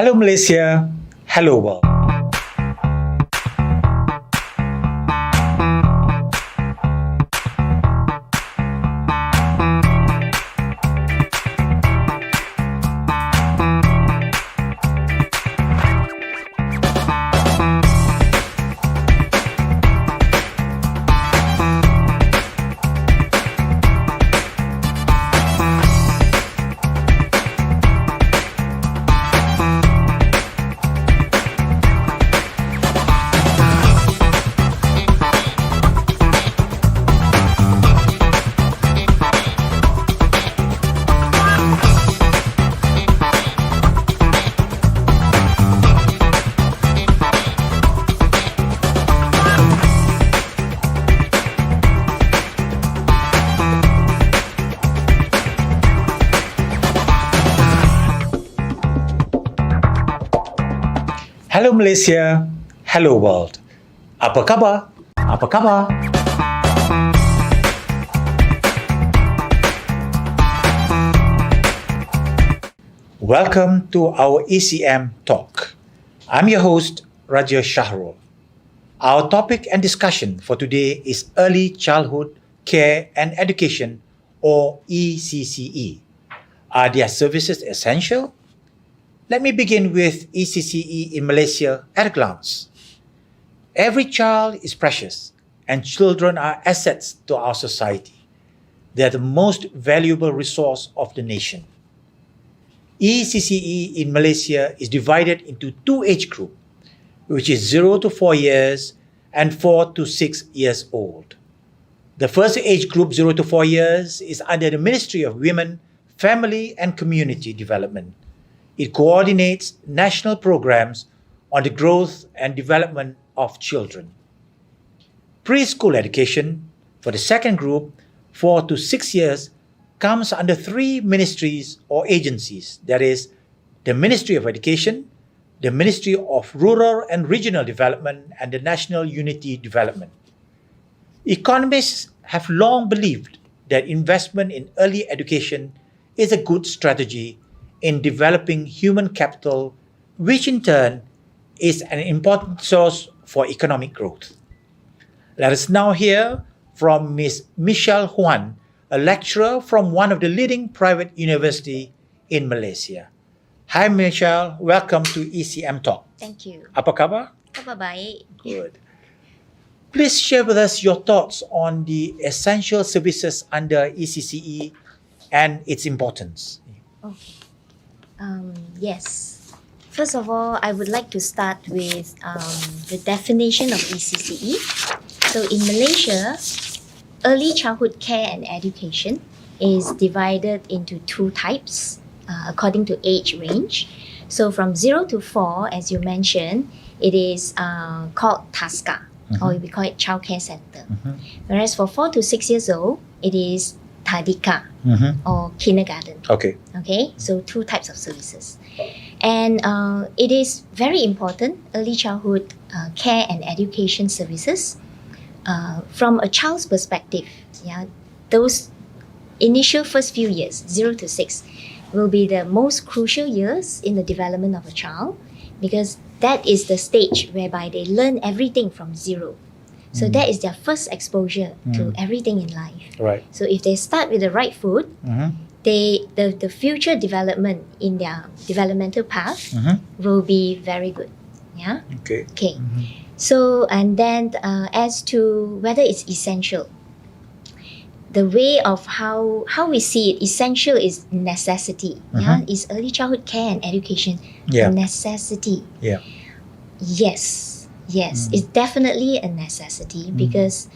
Hello Malaysia, hello world. Hello Malaysia, hello world. Apa khabar? Apa khabar? Welcome to our ECM talk. I'm your host, Raja Shahrul. Our topic and discussion for today is Early Childhood Care and Education, or ECCE. Are their services essential? Let me begin with ECCE in Malaysia at a glance. Every child is precious, and children are assets to our society. They are the most valuable resource of the nation. ECCE in Malaysia is divided into two age groups, which is 0 to 4 years and 4 to 6 years old. The first age group, 0 to 4 years, is under the Ministry of Women, Family and Community Development. It coordinates national programs on the growth and development of children. Preschool education for the second group, 4 to 6 years, comes under three ministries or agencies, that is, the Ministry of Education, the Ministry of Rural and Regional Development, and the National Unity Development. Economists have long believed that investment in early education is a good strategy in developing human capital, which in turn is an important source for economic growth. Let us now hear from Ms. Michelle Huan, a lecturer from one of the leading private universities in Malaysia. Hi Michelle, welcome to ECM Talk. Thank you. Apa khabar? Khabar baik. Good. Please share with us your thoughts on the essential services under ECCE and its importance. Okay. Yes. First of all, I would like to start with the definition of ECCE. So in Malaysia, early childhood care and education is divided into two types according to age range. So from 0 to 4, as you mentioned, it is called TASCA, or we call it childcare center. Whereas for 4 to 6 years old, it is Tadika or kindergarten. Okay. Okay, so two types of services. And it is very important, early childhood care and education services, from a child's perspective. Yeah, those initial first few years, 0 to 6, will be the most crucial years in the development of a child, because that is the stage whereby they learn everything from zero. So that is their first exposure to everything in life. Right. So if they start with the right foot, the future development in their developmental path will be very good. Yeah. Okay. Okay. So and then as to whether it's essential, the way of how we see it, essential is necessity. Yeah. Is early childhood care and education a necessity? Yeah. Yes, it's definitely a necessity because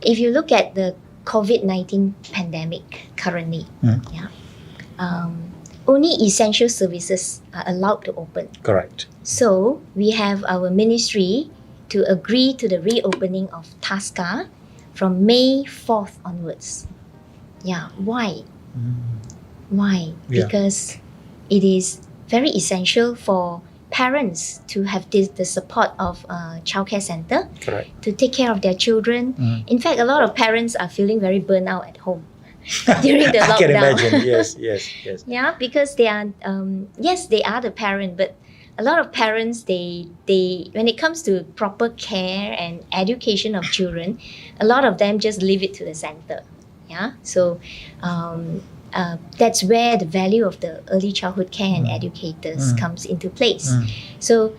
if you look at the COVID-19 pandemic currently, only essential services are allowed to open. Correct. So we have our ministry to agree to the reopening of TASCA from May 4th onwards. Yeah, why? Why? Yeah. Because it is very essential for parents to have the support of a childcare center. Correct. To take care of their children. In fact, a lot of parents are feeling very burnt out at home during the lockdown. I can imagine. Yes. Yeah, because they are, yes, they are the parent, but a lot of parents, they when it comes to proper care and education of children, a lot of them just leave it to the center. Yeah. So that's where the value of the early childhood care and educators comes into place. So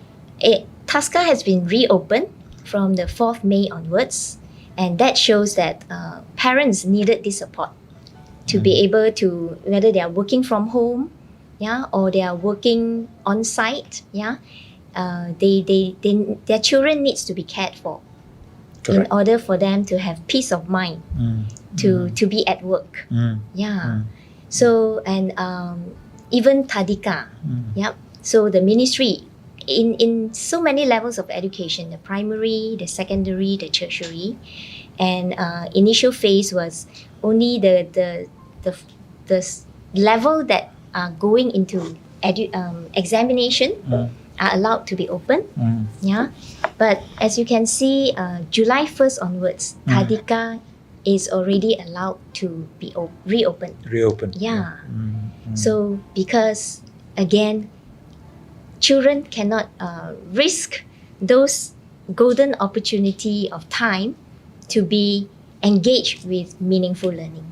TASCA has been reopened from the 4th May onwards, and that shows that parents needed this support to be able to, whether they are working from home, yeah, or they are working on site, yeah, their children needs to be cared for. Correct. In order for them to have peace of mind to be at work. Yeah. So, and even Tadika, yep. So the ministry, in so many levels of education, the primary, the secondary, the tertiary, and initial phase was only the level that are going into examination are allowed to be open. Yeah. But as you can see, July 1st onwards, Tadika is already allowed to be reopened. Reopened. Yeah. So because again, children cannot risk those golden opportunity of time to be engaged with meaningful learning.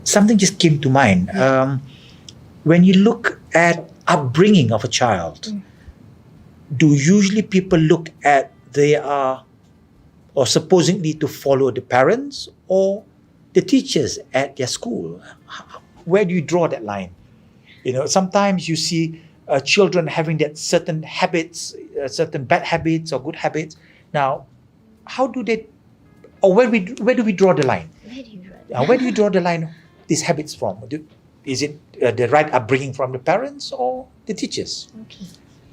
Something just came to mind. When you look at upbringing of a child, do usually people look at they are or supposedly to follow the parents or the teachers at their school? Where do you draw that line? You know, sometimes you see children having that certain habits, certain bad habits or good habits. Now, how do they, or where do we draw the line? Where do you draw the line? These habits from? Is it the right upbringing from the parents or the teachers? Okay.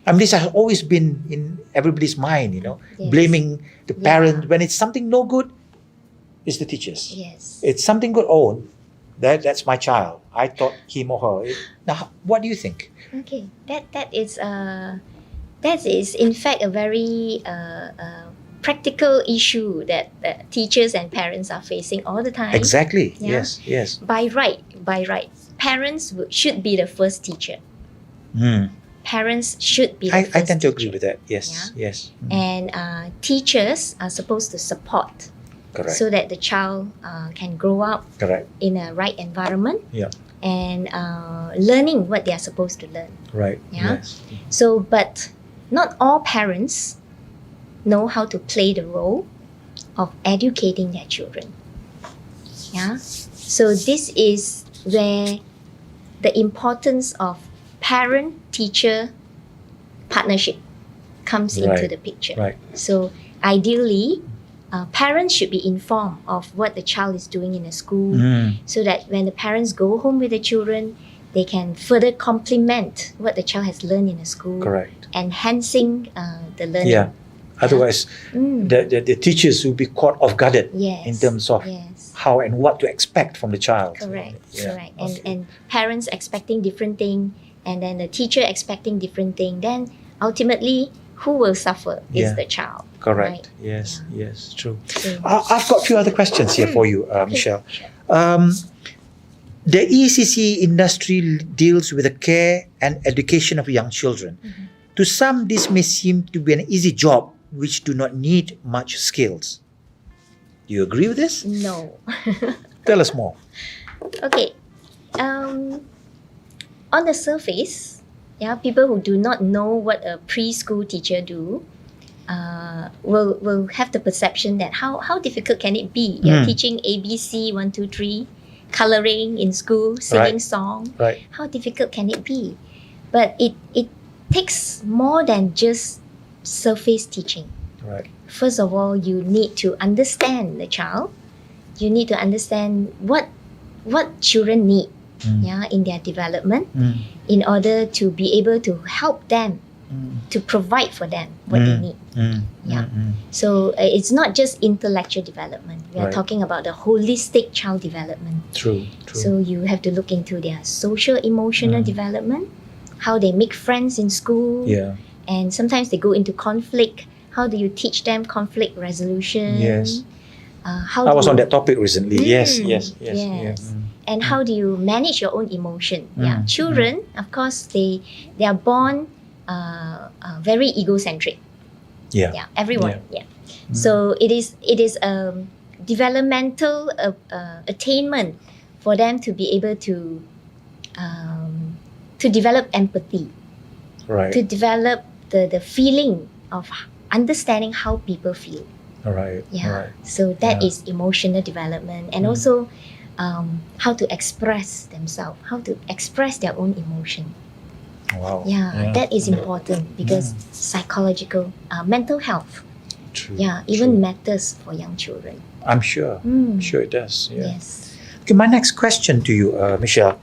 I mean, this has always been in everybody's mind, you know, blaming the parent. When it's something no good, it's the teachers. Yes. It's something good. Oh, that's my child. I taught him or her. Now, what do you think? Okay, that is in fact a very practical issue that teachers and parents are facing all the time. Exactly. Yeah? Yes. By right, parents should be the first teacher. Parents should be the first I tend to teacher. agree with that. Yes. And teachers are supposed to support. Correct. So that the child can grow up Correct. in a right environment. Yeah. And learning what they are supposed to learn. Right. Yeah. Yes. So, but not all parents know how to play the role of educating their children. Yeah. So this is where the importance of parent-teacher partnership comes into the picture. Right. So ideally, parents should be informed of what the child is doing in the school, so that when the parents go home with the children, they can further complement what the child has learned in the school, Correct. enhancing the learning. Yeah. Otherwise, the teachers will be caught off guarded in terms of how and what to expect from the child. Correct. Yeah. And parents expecting different thing, and then the teacher expecting different thing. Then ultimately, who will suffer is the child. Correct. Right? Yes, true. So, I've got a few other questions here for you, Michelle. Sure. The ECCE industry deals with the care and education of young children. To some, this may seem to be an easy job which do not need much skills. Do you agree with this? No. Tell us more. Okay. On the surface, people who do not know what a preschool teacher do will have the perception that how difficult can it be? You're teaching ABC 1, 2, 3, coloring in school, singing song. Right. How difficult can it be? But it takes more than just surface teaching. Right. First of all, you need to understand the child. You need to understand what children need in their development in order to be able to help them, to provide for them what they need. So it's not just intellectual development. We are talking about the holistic child development. True. So you have to look into their social emotional development, how they make friends in school, and sometimes they go into conflict. How do you teach them conflict resolution? Yes. How I was do on you- that topic recently. Yes. and how do you manage your own emotion. Yeah, children, of course, they are born very egocentric. Yeah. Everyone. Yeah. So it is developmental attainment for them to be able to develop empathy, Right. to develop the feeling of understanding how people feel. Right. Yeah. Right. So that Yeah. is emotional development, and also how to express themselves, how to express their own emotion. Wow. Yeah, that is important because psychological, mental health. True. Yeah, even matters for young children. I'm sure. Mm. Sure it does. Yeah. Yes. Okay, my next question to you, Michelle.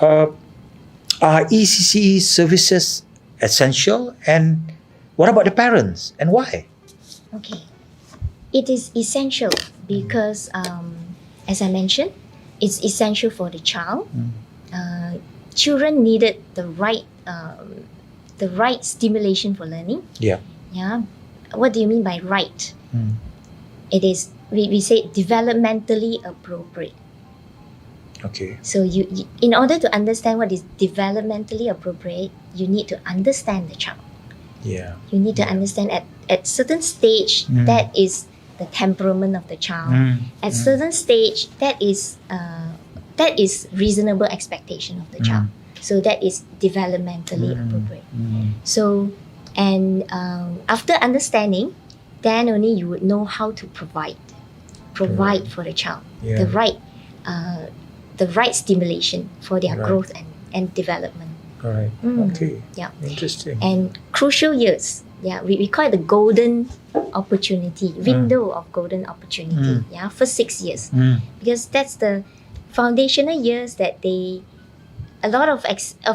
Are ECCE services essential? And what about the parents and why? Okay. It is essential because, as I mentioned, it's essential for the child. Children needed the right stimulation for learning. Yeah. Yeah. What do you mean by right? It is, we say developmentally appropriate. Okay. So you in order to understand what is developmentally appropriate, you need to understand the child. Yeah. You need to understand at certain stage that is the temperament of the child. At certain stage that is reasonable expectation of the child. So that is developmentally appropriate. So and after understanding, then only you would know how to provide for the child Yeah. the right stimulation for their Right. growth and development. Right. Okay. Yeah. Interesting. And crucial years. Yeah, we call it the golden opportunity, window of golden opportunity. Yeah, for 6 years. Because that's the foundational years that a lot of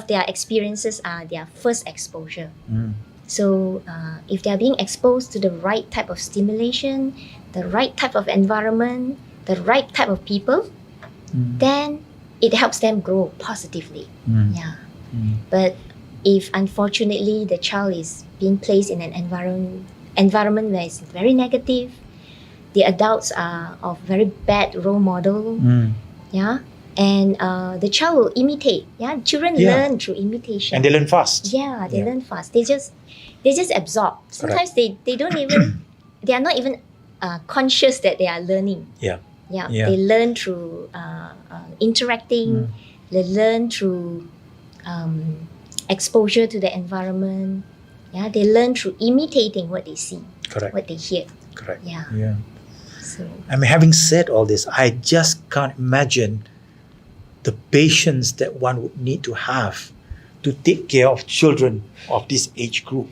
their experiences are their first exposure. So if they are being exposed to the right type of stimulation, the right type of environment, the right type of people, then it helps them grow positively. Yeah. But if unfortunately the child is being placed in an environment where it's very negative, the adults are of very bad role model, yeah, and the child will imitate. Yeah, children learn through imitation. And they learn fast. Yeah, they learn fast. They just absorb. Sometimes they don't even they are not even conscious that they are learning. Yeah. They learn through interacting. They learn through exposure to the environment. Yeah, they learn through imitating what they see, Correct. what they hear. Correct. Yeah. So I mean, having said all this, I just can't imagine the patience that one would need to have to take care of children of this age group.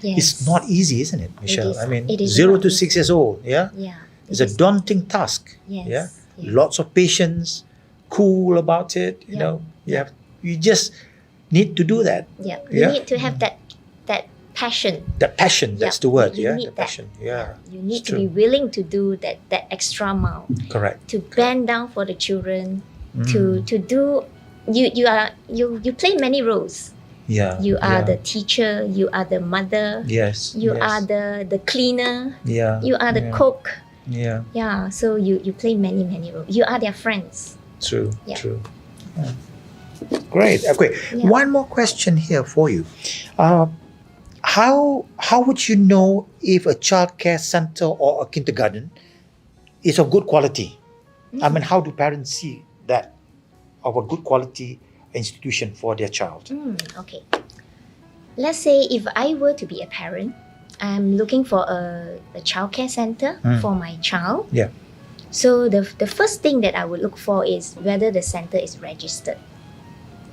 yes, It's not easy, isn't it, Michelle? is. I mean, It is 0 not to easy. 6 years old, yeah? Yeah, It's a daunting task. Yes, Yeah. yes. Lots of patience, cool about it, you Yeah. know. You just need to do that. Yeah, you Yeah. need to have that passion. That passion, that's the word, you yeah? need The that. passion. Yeah. You need It's to be true. willing to do that extra mile, Correct. to bend down for the children, to do. You play many roles. Yeah. You are yeah. the teacher. You are the mother. Yes. You yes. are the cleaner. Yeah. You are the yeah. cook. Yeah. Yeah. So you play many roles. You are their friends. True. Yeah. True. Yeah. Great. Okay. Yeah. One more question here for you. How would you know if a childcare center or a kindergarten is of good quality? I mean, how do parents see that of a good quality institution for their child? Okay. Let's say if I were to be a parent, I'm looking for a childcare center for my child. Yeah. So the first thing that I would look for is whether the center is registered.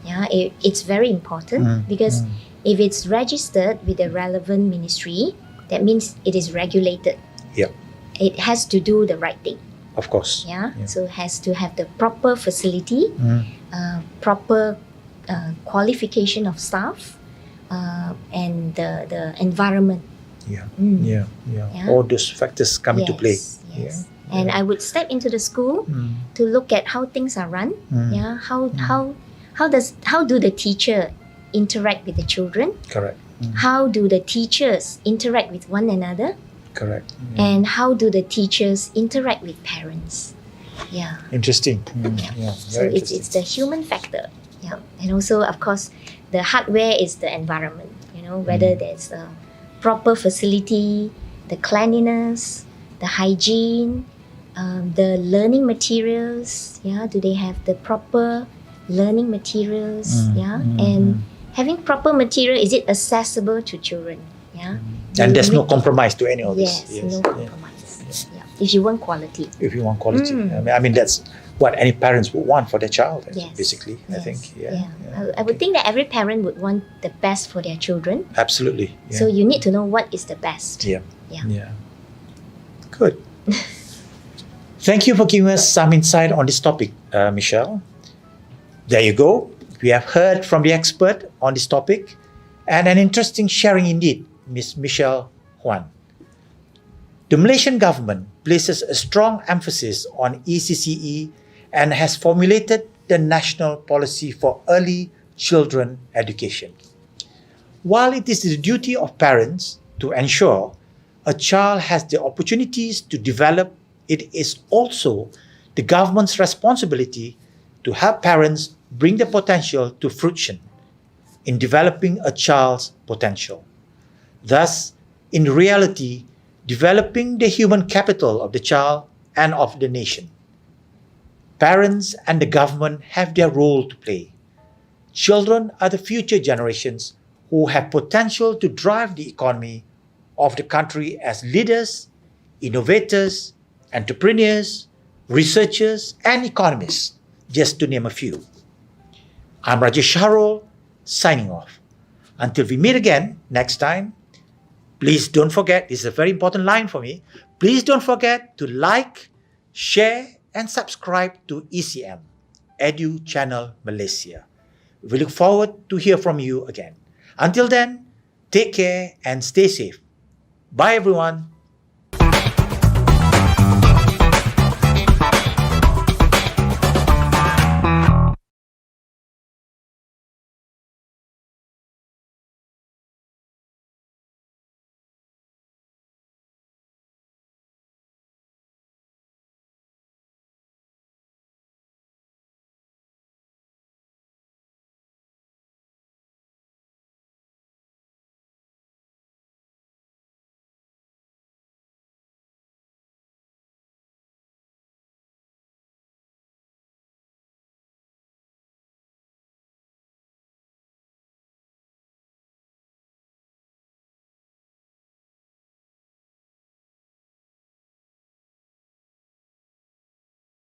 Yeah, it's very important because if it's registered with the relevant ministry, that means it is regulated. Yeah. It has to do the right thing. Of course. Yeah. So it has to have the proper facility, proper qualification of staff, and the environment. Yeah. Mm. Yeah. Yeah. All those factors come into play. Yes. And I would step into the school to look at how things are run. Yeah. How do the teacher interact with the children? Correct. How do the teachers interact with one another? Correct. And how do the teachers interact with parents? Yeah. Interesting. Yeah. So very it's interesting. the human factor. Yeah. And also, of course, the hardware is the environment. Whether there's a proper facility, the cleanliness, the hygiene, the learning materials. Yeah. Do they have the proper learning materials? Yeah. And having proper material, is it accessible to children? Yeah. And there's no Make it- compromise to any of Yes, this. no compromise. Yeah. If you want quality. If you want quality. I mean, that's what any parents would want for their child, Yes. basically, I Yes. think. I would think that every parent would want the best for their children. Absolutely. So you need to know what is the best. Yeah. Yeah. Good. Thank you for giving us some insight on this topic, Michelle. There you go. We have heard from the expert on this topic, and an interesting sharing indeed, Miss Michelle Huan. The Malaysian government places a strong emphasis on ECCE and has formulated the National Policy for Early Children Education. While it is the duty of parents to ensure a child has the opportunities to develop, it is also the government's responsibility to help parents bring the potential to fruition in developing a child's potential. Thus, in reality, developing the human capital of the child and of the nation. Parents and the government have their role to play. Children are the future generations who have potential to drive the economy of the country as leaders, innovators, entrepreneurs, researchers, and economists, just to name a few. I'm Rajesh Shahrol, signing off. Until we meet again next time, please don't forget, this is a very important line for me, please don't forget to like, share, and subscribe to ECM, Edu Channel Malaysia. We look forward to hear from you again. Until then, take care and stay safe. Bye everyone.